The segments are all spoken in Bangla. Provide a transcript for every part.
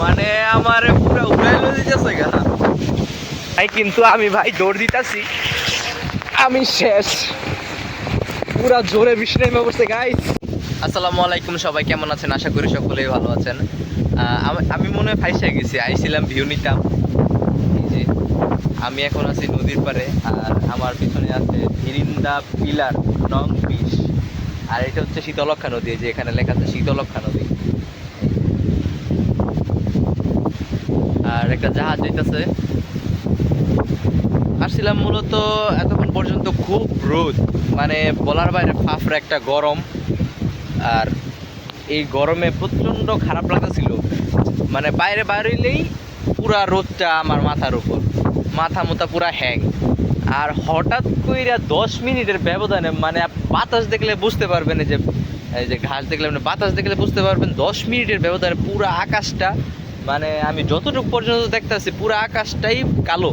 মানে আমার পুরো উড়াইলো দিতেছে গা ভাই, কিন্তু আমি ভাই দৌড় দিতেছি, আমি শেষ। পুরা জোরে বৃষ্টি নেমে পড়ছে গাইস। আসসালামু আলাইকুম, সবাই কেমন আছেন? আশা করি সকলেই ভালো আছেন। আমি মনে হয় ফাইসা গেছি, আইছিলাম ভিউ নিতাম। এই যে আমি এখন আছি নদীর পাড়ে, আর আমার পিছনে আছে ভিরিন্দা পিলার নং 20। আর এটা হচ্ছে শীতলক্ষা নদী, যে এখানে লেখা আছে শীতলক্ষা নদী। আর একটা জাহাজ যাইতেছে। আসছিলাম মূলত এতক্ষণ পর্যন্ত খুব রোদ, মানে বলার বাইরে ফাফড়া একটা গরম। আর এই গরমে প্রচণ্ড খারাপ লাগতেছিল, মানে বাইরে বাইরেলেই পুরা রোদটা আমার মাথার উপর, মাথা মোথা পুরা হ্যাং। আর হঠাৎ কইরা 10 মিনিটের ব্যবধানে, মানে বাতাস দেখলে বুঝতে পারবেন, এই যে ঘাস দেখলে, মানে বাতাস দেখলে বুঝতে পারবেন 10 মিনিটের ব্যবধানে পুরা আকাশটা, মানে আমি যতটুকু পর্যন্ত দেখতেছি পুরা আকাশটাই কালো,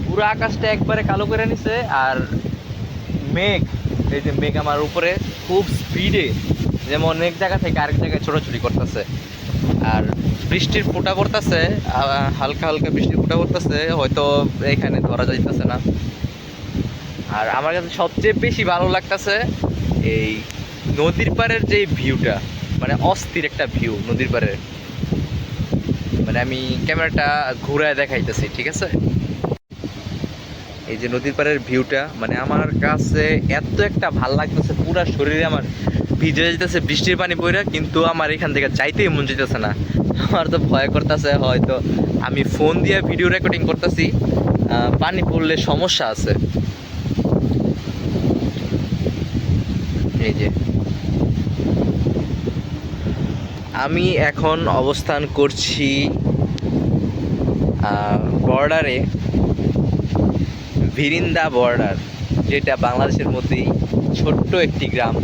পুরো আকাশটা একবারে কালো করে নিছে। আর মেঘ, এই যে মেঘ আমার উপরে খুব স্পিডে, যেমন এক জায়গা থেকে আরেক জায়গায় ছোটাছুটি করতেছে। আর বৃষ্টির ফোঁটা পড়তেছে, হালকা হালকা বৃষ্টির ফোঁটা পড়তেছে, হয়তো এখানে ধরা যাইতেছে না। আর আমার কাছে সবচেয়ে বেশি ভালো লাগতেছে এই নদীর পাড়ের যে ভিউটা, মানে অস্থির একটা ভিউ নদীর পাড়ের। মানে আমি ক্যামেরাটা ঘুরায় দেখাইতেছি, ঠিক আছে? এই যে নদীর পাড়ের ভিউটা, মানে আমার কাছে এত একটা ভাল লাগতেছে, পুরো শরীরে আমার ভিজে যেতেছে বৃষ্টির পানি পড়ে, কিন্তু আমার এখান থেকে যাইতেই মন যেতেছে না। আমার তো ভয় করতেছে, হয়তো আমি ফোন দিয়ে ভিডিও রেকর্ডিং করতেছি, পানি পড়লে সমস্যা আছে। এই যে আমি এখন অবস্থান করছি বর্ডারে, ভিরিন্দা বর্ডার, যেটা বাংলাদেশের মধ্যেই ছোট্ট একটি গ্রাম,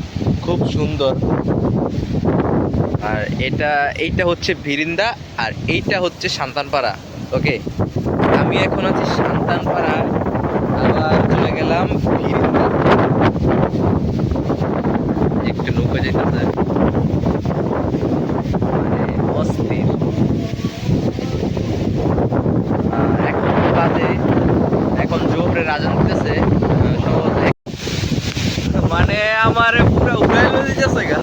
খুব সুন্দর। আর এইটা হচ্ছে ভিরিন্দা, আর এইটা হচ্ছে সান্তানপাড়া। ওকে, আমি এখন আছি সান্তানপাড়া, আবার চলে গেলাম ভিরিন্দা। একটু নৌকা যেতেছে, মানে অস্থির। এখন বাজে, এখন জোহরের আজান দিতেছে সম্ভবত। মানে আমার পুরো উড়াইলো দিতেছে গা,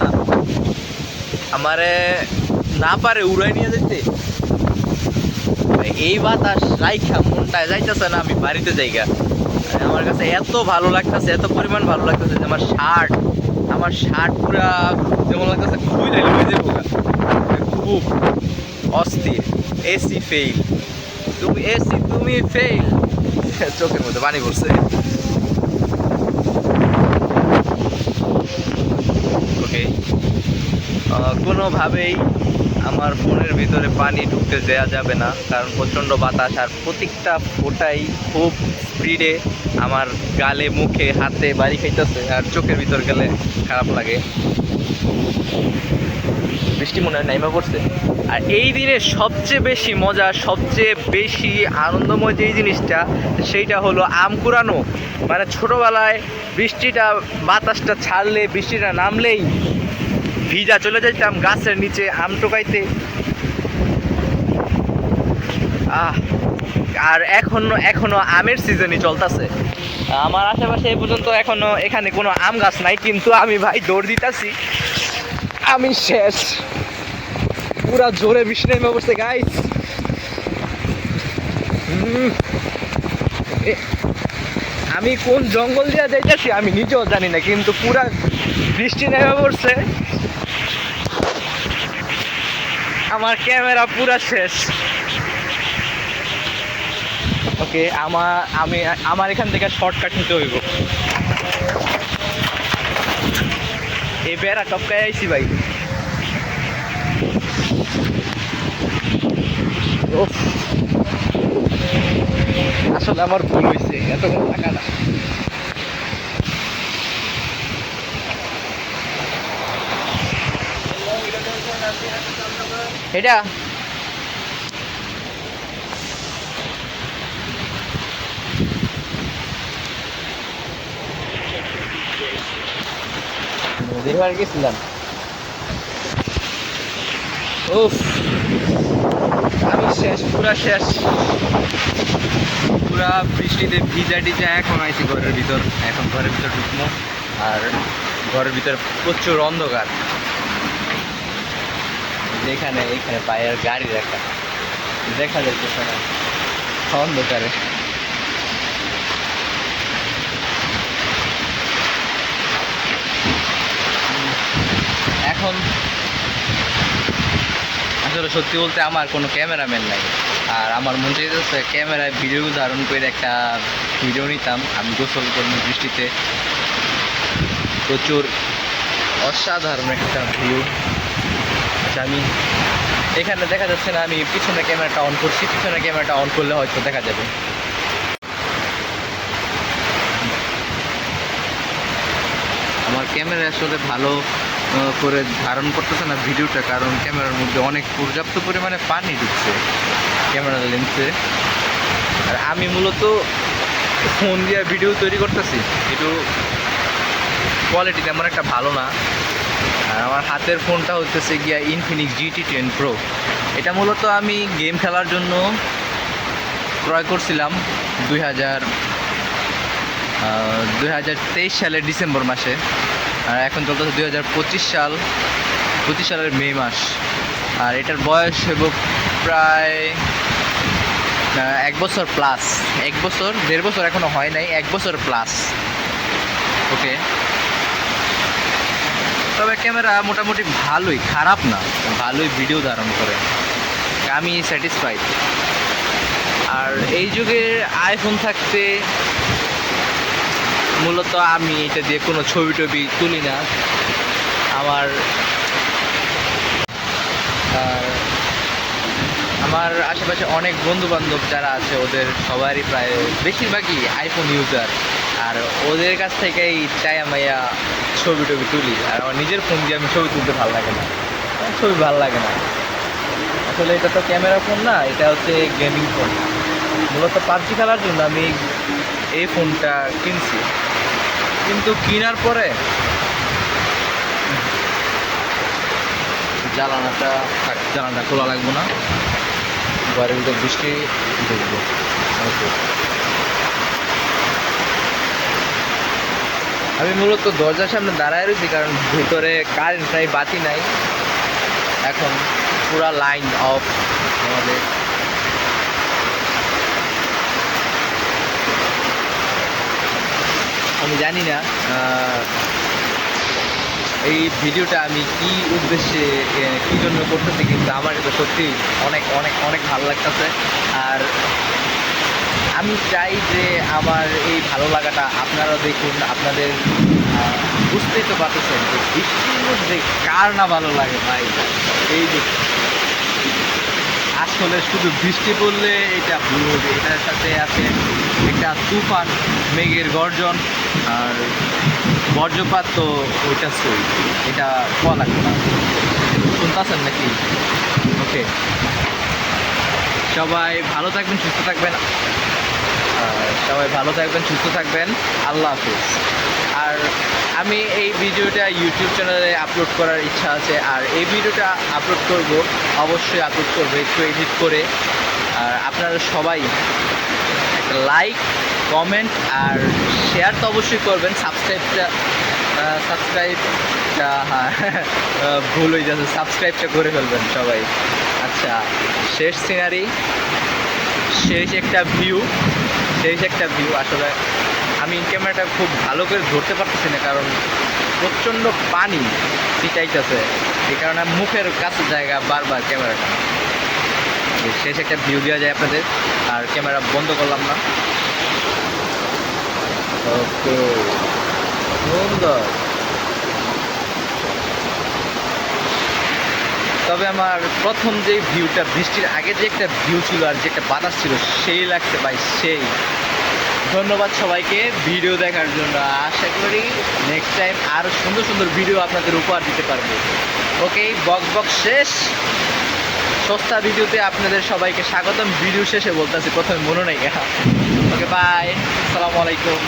আমারে না পারে উড়াই নিয়ে যেতে। এই বাতাস রাইখা মনটায় যাইতেছে না আমি বাড়িতে যাইগা। আমার কাছে এত ভালো লাগতেছে, এত পরিমাণ ভালো লাগতেছে যে আমার শার্ট পুরা যেমন লাগতেছে খুবই লাইলে হয়ে যাবো গা, খুব অস্থির। এসি ফেইল, তুমি ফেইল। চোখের মধ্যে পানি পড়ছে। ওকে, কোনোভাবেই আমার ফোনের ভিতরে পানি ঢুকতে দেওয়া যাবে না, কারণ প্রচণ্ড বাতাস, আর প্রত্যেকটা ফোঁটাই খুব স্পিডে আমার গালে মুখে হাতে বাড়ি খাইতেছে, আর চোখের ভিতর গেলে খারাপ লাগে। বৃষ্টি মনে হয় নাইমা পড়ছে। আর এই দিনে সবচেয়ে বেশি মজা, সবচেয়ে বেশি আনন্দময় যেই জিনিসটা, সেইটা হলো আম কুড়ানো। মানে ছোটোবেলায় বৃষ্টিটা, বাতাসটা ছাড়লে, বৃষ্টিটা নামলেই ভিজা চলে যাইতাম গাছের নিচে আম টোকাইতে। আর এখনো আমের সিজনই চলতেছে। আমার আশেপাশে এই পর্যন্ত এখনো এখানে কোনো আম গাছ নাই, কিন্তু আমি ভাই দৌড় দিতেছি, আমি শেষ। পুরা জোরে বৃষ্টি নেমে পড়ছে গাইস। আমি কোন জঙ্গল দিয়ে যাইতেছি আমি নিজেও জানি না, কিন্তু পুরা বৃষ্টি নেমে পড়ছে, আমার ক্যামেরা পুরা শেষ। ওকে, আমার এখান থেকে শর্টকাট নিতে হইব। এই বেড়া টপকায় আইছি ভাই। আসলে আমার ভুল হয়েছে, এতক্ষণ টাকা না। এটা নদীর পাড়ে গেছিলাম, উফ, আমি শেষ, পুরা শেষ, পুরা বৃষ্টিতে ভিজা টিজা। এখন আইছি ঘরের ভিতর, এখন ঘরের ভিতর ঢুকবো। আর ঘরের ভিতর প্রচুর অন্ধকার। এখানে এখানে পায়ের গাড়ি রাখা, দেখা যাচ্ছে না অন্ধকারে। এখন আসলে সত্যি বলতে আমার কোনো ক্যামেরাম্যান নাই, আর আমার মন চাইতেছে ক্যামেরায় ভিডিও ধারণ করে একটা ভিডিও নিতাম। আমি গোসল করবো বৃষ্টিতে, প্রচুর অসাধারণ একটা ভিউ। আচ্ছা, আমি এখানে দেখা যাচ্ছে না, আমি পিছনে ক্যামেরাটা অন করছি, পিছনে ক্যামেরাটা অন করলে হয়তো দেখা যাবে। আমার ক্যামেরা আসলে ভালো করে ধারণ করতেছে না ভিডিওটা, কারণ ক্যামেরার মধ্যে অনেক পর্যাপ্ত পরিমাণে পানি ঢুকছে ক্যামেরার লেন্সে। আর আমি মূলত ফোন দিয়ে ভিডিও তৈরি করতেছি, কিন্তু কোয়ালিটি তেমন একটা ভালো না। আর আমার হাতের ফোনটা হচ্ছে গিয়া ইনফিনিক্স GT10 Pro। এটা মূলত আমি গেম খেলার জন্য ক্রয় করছিলাম 2023 সালের ডিসেম্বর মাসে। আর এখন চলতেছে 2025 সাল, 25 সালের মে মাস। আর এটার বয়স হইব প্রায় 1 বছর প্লাস, 1 বছর 1.5 বছর এখনো হয় নাই, 1 বছর প্লাস। ওকে, তবে ক্যামেরা মোটামুটি ভালোই, খারাপ না, ভালোই ভিডিও ধারণ করে, আমি স্যাটিসফাইড। আর এই যুগে আইফোন থাকতে মূলত আমি এটা দিয়ে কোনো ছবি টবি তুলি না। আমার আশেপাশে অনেক বন্ধু বান্ধব যারা আছে, ওদের সবারই প্রায় বেশিরভাগই আইফোন ইউজার। আর ওদের কাছ থেকেই চাই আমি ছবি টবি তুলি। আর আমার নিজের ফোন দিয়ে আমি ছবি তুলতে ভালো লাগে না, ছবি ভালো লাগে না। আসলে এটা তো ক্যামেরা ফোন না, এটা হচ্ছে গেমিং ফোন। মূলত পাবজি খেলার জন্য আমি এই ফোনটা কিনছি, কিন্তু কেনার পরে জানালাটা খোলা লাগবো না, ঘরের ভিতর বৃষ্টি ঢুকবো। আমি মূলত দরজার সামনে দাঁড়ায় রয়েছি, কারণ ভিতরে কারেন্ট নাই, বাতি নাই। এখন পুরা লাইন অফ আমাদের। আমি জানি না এই ভিডিওটা আমি কি উদ্দেশ্যে, কী জন্য করতেছি, কিন্তু আমার এটা সত্যি অনেক অনেক অনেক ভালো লাগতেছে। আর আমি চাই যে আমার এই ভালো লাগাটা আপনারা দেখুন। আপনাদের বুঝতেই তো পারতেছেন যে বৃষ্টির মধ্যে কার না ভালো লাগে ভাই। এই যে আসলে শুধু বৃষ্টি পড়লে এটা ভুল হবে, এটার সাথে আছে একটা তুফান, মেঘের গর্জন আর বজ্রপাত, তো ওইটা সই, এটা পাওয়া লাগবে না। শুনতেছেন নাকি? ওকে, সবাই ভালো থাকবেন, সুস্থ থাকবেন, সুস্থ থাকবেন। আল্লাহ হাফিজ। আর আমি এই ভিডিওটা ইউটিউব চ্যানেলে আপলোড করার ইচ্ছা আছে, আর এই ভিডিওটা আপলোড করব, অবশ্যই আপলোড করবো একটু এডিট করে। আর আপনারা সবাই একটা লাইক, কমেন্ট আর শেয়ার তো অবশ্যই করবেন। সাবস্ক্রাইবটা হ্যাঁ ভুল হয়ে যাচ্ছে, সাবস্ক্রাইবটা করে ফেলবেন সবাই। আচ্ছা, শেষ সিনারি, শেষ একটা ভিউ। আসলে আমি ক্যামেরাটা খুব ভালো করে ধরতে পারতেছি না, কারণ প্রচণ্ড পানি ছিটাইতেছে, এই কারণে মুখের কাছে জায়গা বারবার ক্যামেরাটা। শেষ একটা ভিউ দেওয়া যায় আপনাদের, আর ক্যামেরা বন্ধ করলাম না। ওকে, সুন্দর। তবে আমার প্রথম যে ভিউটা, বৃষ্টির আগে যে একটা ভিউ ছিল আর যে একটা বাতাস ছিল, সেই লাগছে ভাই, সেই। ধন্যবাদ সবাইকে ভিডিও দেখার জন্য। আশা করি নেক্সট টাইম আরও সুন্দর সুন্দর ভিডিও আপনাদের উপহার দিতে পারবো। ওকে, বক্স শেষ। সস্তা ভিডিওতে আপনাদের সবাইকে স্বাগতম। ভিডিও শেষে বলতেছি, প্রথমে মনে নাই। ওকে, বাই, আসসালামু আলাইকুম।